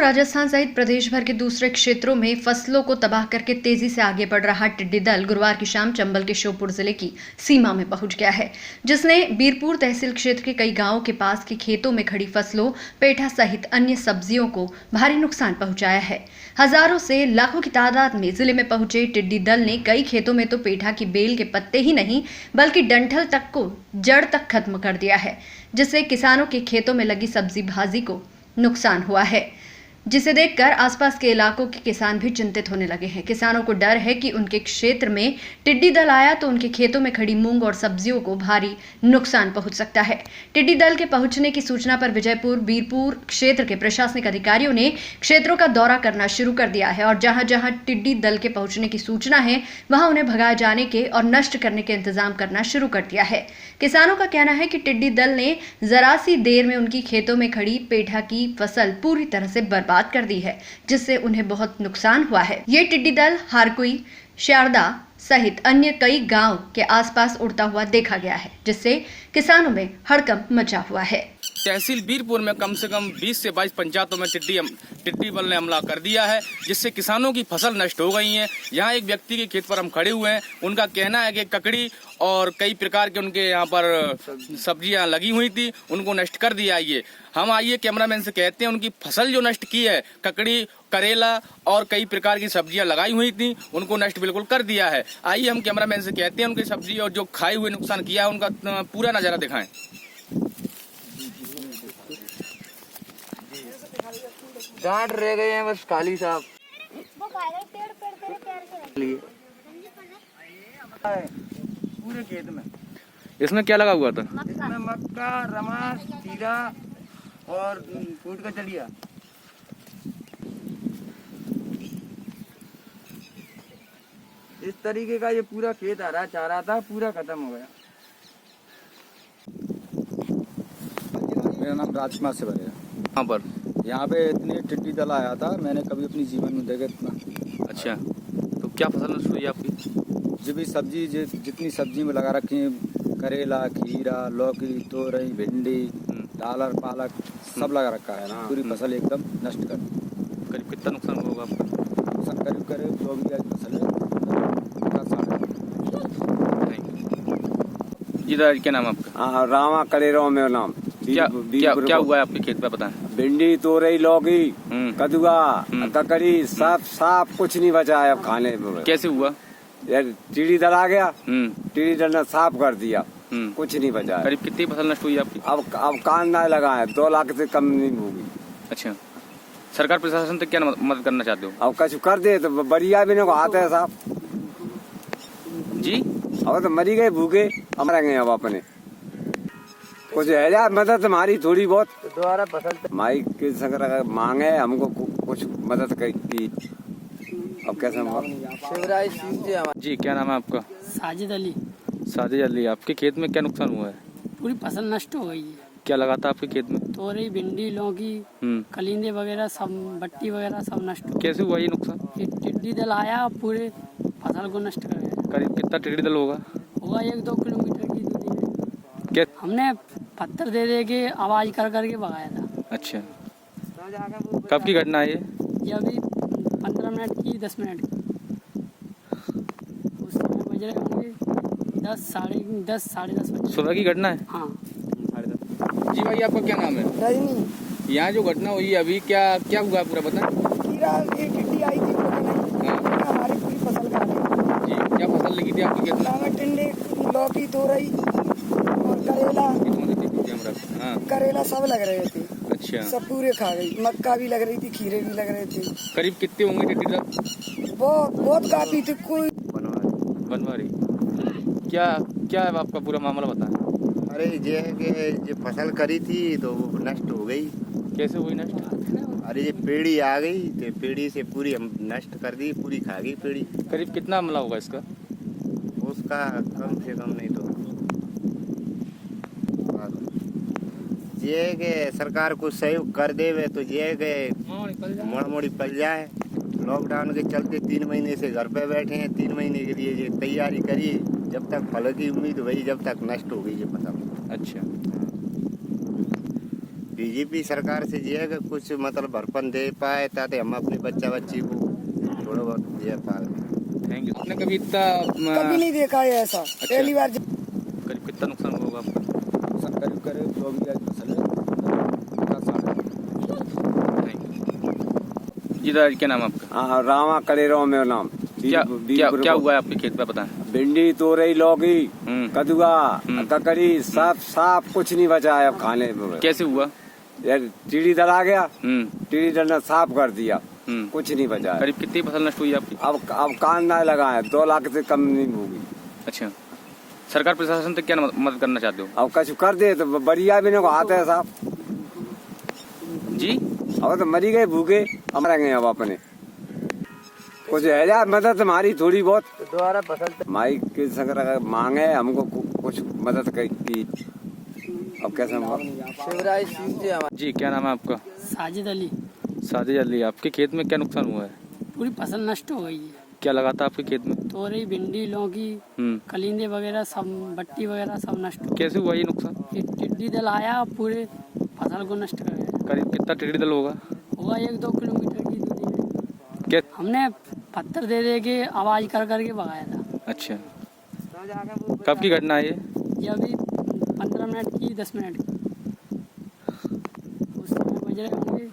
राजस्थान सहित प्रदेश भर के दूसरे क्षेत्रों में फसलों को तबाह करके तेजी से आगे बढ़ रहा टिड्डी दल गुरुवार की शाम चंबल के श्योपुर जिले की सीमा में पहुंच गया है, जिसने बीरपुर तहसील क्षेत्र के कई गांवों के पास के खेतों में खड़ी फसलों, पेठा सहित अन्य सब्जियों को भारी नुकसान पहुंचाया है। हजारों से लाखों की तादाद में जिले में पहुंचे टिड्डी दल ने कई खेतों में तो पेठा की बेल के पत्ते ही नहीं बल्कि डंठल तक को जड़ तक खत्म कर दिया है, जिससे किसानों के खेतों में लगी सब्जी भाजी को नुकसान हुआ है, जिसे देखकर आसपास के इलाकों के किसान भी चिंतित होने लगे हैं। किसानों को डर है कि उनके क्षेत्र में टिड्डी दल आया तो उनके खेतों में खड़ी मूंग और सब्जियों को भारी नुकसान पहुंच सकता है। टिड्डी दल के पहुंचने की सूचना पर विजयपुर बीरपुर क्षेत्र के प्रशासनिक अधिकारियों ने क्षेत्रों का दौरा करना शुरू कर दिया है और जहां जहां टिड्डी दल के पहुंचने की सूचना है वहां उन्हें भगाए जाने के और नष्ट करने के इंतजाम करना शुरू कर दिया है। किसानों का कहना है कि टिड्डी दल ने जरा सी देर में उनकी खेतों में खड़ी पेठा की फसल पूरी तरह से बर्बाद कर दी है, जिससे उन्हें बहुत नुकसान हुआ है। ये टिड्डी दल हारकुई, शारदा सहित अन्य कई गांव के आसपास उड़ता हुआ देखा गया है, जिससे किसानों में हड़कंप मचा हुआ है। तहसील बीरपुर में कम से कम 20 से 22 पंचायतों में टिड्डी बल ने हमला कर दिया है, जिससे किसानों की फसल नष्ट हो गई है। यहाँ एक व्यक्ति के खेत पर हम खड़े हुए हैं, उनका कहना है कि ककड़ी और कई प्रकार के उनके यहाँ पर सब्जियां लगी हुई थी, उनको नष्ट कर दिया। ये हम आइए कैमरामैन से कहते हैं उनकी फसल जो नष्ट की है, ककड़ी, करेला और कई प्रकार की सब्जियां लगाई हुई थी, उनको नष्ट बिल्कुल कर दिया है। आइए हम कैमरामैन से कहते हैं उनकी सब्जी और जो खाए हुए नुकसान किया है उनका पूरा नजारा दिखाएं। डांट रह गए हैं बस खाली साहब पूरे खेत में। इसमें क्या लगा हुआ था? इसमें मक्का, रमास, खीरा और फूट का चलिया। इस तरीके का ये पूरा खेत हरा चारा था, पूरा खत्म हो गया। मेरा नाम राजकुमार से है। यहाँ पे इतनी टिड्डी दल आया था, मैंने कभी अपनी जीवन में देखा इतना। अच्छा, तो क्या फसल नष्ट हुई आपकी? जो भी सब्जी जितनी सब्जी में लगा रखी है, करेला, खीरा, लौकी, तोरई, भिंडी, डालर, पालक सब लगा रखा है ना, पूरी फसल एकदम नष्ट कर दी। करीब कितना नुकसान होगा आपका? नुकसान करीब 2 बीघा की फसल है। जी दादा, क्या नाम आपका? रामा कलेरो में नाम। क्या हुआ है आपके खेत पे, बताएं। भिंडी, तोरई, लौकी, कदुआ, ककड़ी, सब कुछ नहीं बचा है अब खाने में। कैसे हुआ? यार टिड्डी दल आ गया, टिड्डी दल ने साफ कर दिया, कुछ नहीं बचा है। करीब कितनी फसल नष्ट हुई आपकी? अब कान ना लगा है, 2 लाख से कम नहीं होगी। अच्छा, सरकार प्रशासन तक क्या मदद करना चाहते हो? अब कुछ कर दे तो बढ़िया भी नहीं आते है साहब जी। अब तो मरी गए भूखे, हम रहेंगे अब अपने कुछ है यार मदद हमारी थोड़ी बहुत दोबारा फसल माई के संग मांगे हमको कुछ मदद की। अब कैसे शिवराज सिंह जी। जी, क्या नाम है आपका? साजिद अली। साजिद अली, आपके खेत में क्या नुकसान हुआ है? पूरी फसल नष्ट हो गई है। क्या लगा था आपके खेत में? तोरई, भिंडी, लौकी, कलिंदे वगैरह सब, बट्टी वगैरह सब नष्ट हो। कैसे हुआ ये नुकसान? ये टिड्डी दल आया पूरे फसल को नष्ट कर गया। करीब कितना टिड्डी दल होगा? 1-2 किलोमीटर की दूरी में। क्या? हमने पत्थर दे के आवाज कर करके भगाया था। अच्छा, कब की घटना है ये? अभी 15 मिनट की, 10 मिनट की। उस समय बज रहे होंगे 10, साढ़े 10 बजे। सुबह की घटना है? हाँ। जी भाई, आपका क्या नाम है? रजनी। यहाँ जो घटना हुई अभी, क्या हुआ पूरा बताएं। खीरा की टिड्डी आई थी, हमारी पूरी फसल खा गई। जी, क्या फसल लगी थी आपकी खेत में? टिंडे, लौकी, तोरई और करेला, करेला सब लग रहे थे। अच्छा, सब पूरे खा गई। मक्का भी लग रही थी, खीरे भी लग रहे थे। करीब कितने होंगे टिड्डी दल? बहुत काफी थी। कोई बनवारी। क्या है आपका पूरा मामला बताएं। अरे ये है कि जो फसल करी थी तो वो नष्ट हो गई। कैसे हुई नष्ट? अरे ये पेड़ी आ गई तो पेड़ी से पूरी हम नष्ट कर दी, पूरी खा गई पेड़ी। करीब कितना हमला होगा इसका? उसका कम से कम नहीं तो ये है कि सरकार कुछ सहयोग कर देवे तो ये है कि मोड़ी पल जाए। लॉकडाउन के चलते 3 महीने से घर पे बैठे हैं, 3 महीने के लिए ये तैयारी करी, जब तक फल की उम्मीद हुई जब तक नष्ट हो गई ये फसल। अच्छा, बीजेपी सरकार से ये है कि कुछ मतलब भरपन दे पाए ताकि हम अपने बच्चा बच्ची को थोड़ा बहुत दे पाए। Thank you. आपने कभी इतना कभी नहीं देखा है ऐसा, पहली बार। करीब कितना नुकसान होगा आपका? करीब करीब 2 बीघा की फसल है। Thank you. जी दादा, क्या नाम है आपका? हाँ, रामा कलेरो में नाम। क्या हुआ है आपके खेत पे, बताएं। भिंडी, तोरई, लौकी, कदुआ, ककड़ी, सब कुछ नहीं बचा है अब खाने में। कैसे हुआ? यार टीडी दल आ गया, टीडी दल ने साफ कर दिया, कुछ नहीं बचा है। करीब कितनी फसल नष्ट हुई आपकी? अब कान ना लगा है, 2 लाख से कम नहीं होगी। अच्छा, सरकार प्रशासन तक क्या मदद करना चाहते हो? अब कुछ कर दे तो बढ़िया भी नहीं आते है साहब जी। अब तो मरी गए भूखे, हम रहेंगे अब अपने। कुछ है जा मदद हमारी थोड़ी बहुत दोबारा फसल हमारी के संग मांगे हमको कुछ मदद की। अब कैसे होगा? जी, क्या नाम है आपका? साजिद अली। साजिद अली, आपके खेत में क्या नुकसान हुआ है? पूरी फसल नष्ट हो गई है। क्या लगा था आपके खेत में? तोरई, भिंडी, लौकी, कलिंदे वगैरह सब, बट्टी वगैरह सब नष्ट हो गई। कैसे हुआ ये नुकसान? ये टिड्डी दल आया, पूरे फसल को नष्ट कर गया। करीब कितना टिड्डी दल होगा? 1-2 किलोमीटर की दूरी में। क्या? हमने पत्थर दे के आवाज कर करके भगाया था। अच्छा, कब की घटना है ये? ये अभी 15 मिनट की, 10 मिनट की। उस समय बज रहे होंगे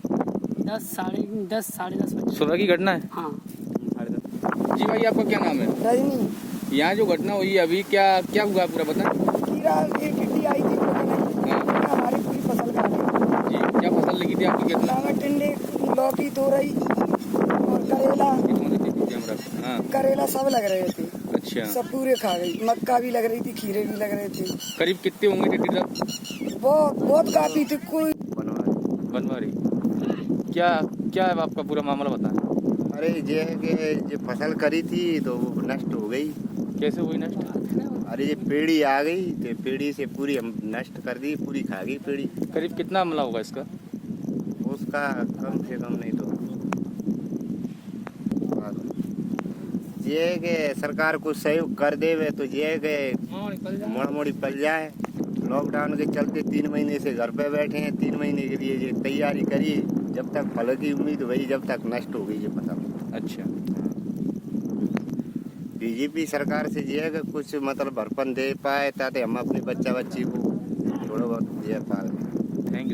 10, साढ़े 10 बजे। सुबह की घटना है? हाँ। जी भाई, आपका क्या नाम है? रजनी। यहाँ जो घटना हुई है अभी, क्या क्या हुआ पूरा बताएं। कीड़ा एक टिड्डी आई थी, हमारी पूरी फसल खा गई। जी, क्या फसल लगी थी आपकी खेत में? टिंडे, लौकी, तोरई और करेला, हाँ। करेला सब लग रहे थे। अच्छा, सब पूरे खा गई। मक्का भी लग रही थी, खीरे भी लग रहे थे। करीब कितने होंगे टिड्डी दल? बहुत काफी थी। कोई बनवारी। क्या क्या है आपका पूरा मामला बताएं। अरे ये है कि जो फसल करी थी तो वो नष्ट हो गई। कैसे हुई नष्ट? अरे ये पेड़ी आ गई तो पेड़ी से पूरी हम नष्ट कर दी, पूरी खा गई पेड़ी। करीब कितना हमला होगा इसका? उसका कम से कम नहीं तो ये है कि सरकार कुछ सहयोग कर देवे तो ये है कि मोड़ी पल जाए। लॉकडाउन के चलते 3 महीने से घर पे बैठे हैं। 3 महीने के लिए ये तैयारी करी, जब तक फल की उम्मीद वही, जब तक नष्ट हो गई ये फसल। अच्छा, बीजेपी सरकार से ये है कि कुछ मतलब भरपन दे पाए ताकि हम अपने बच्चा बच्ची को थोड़ा बहुत दे पाए।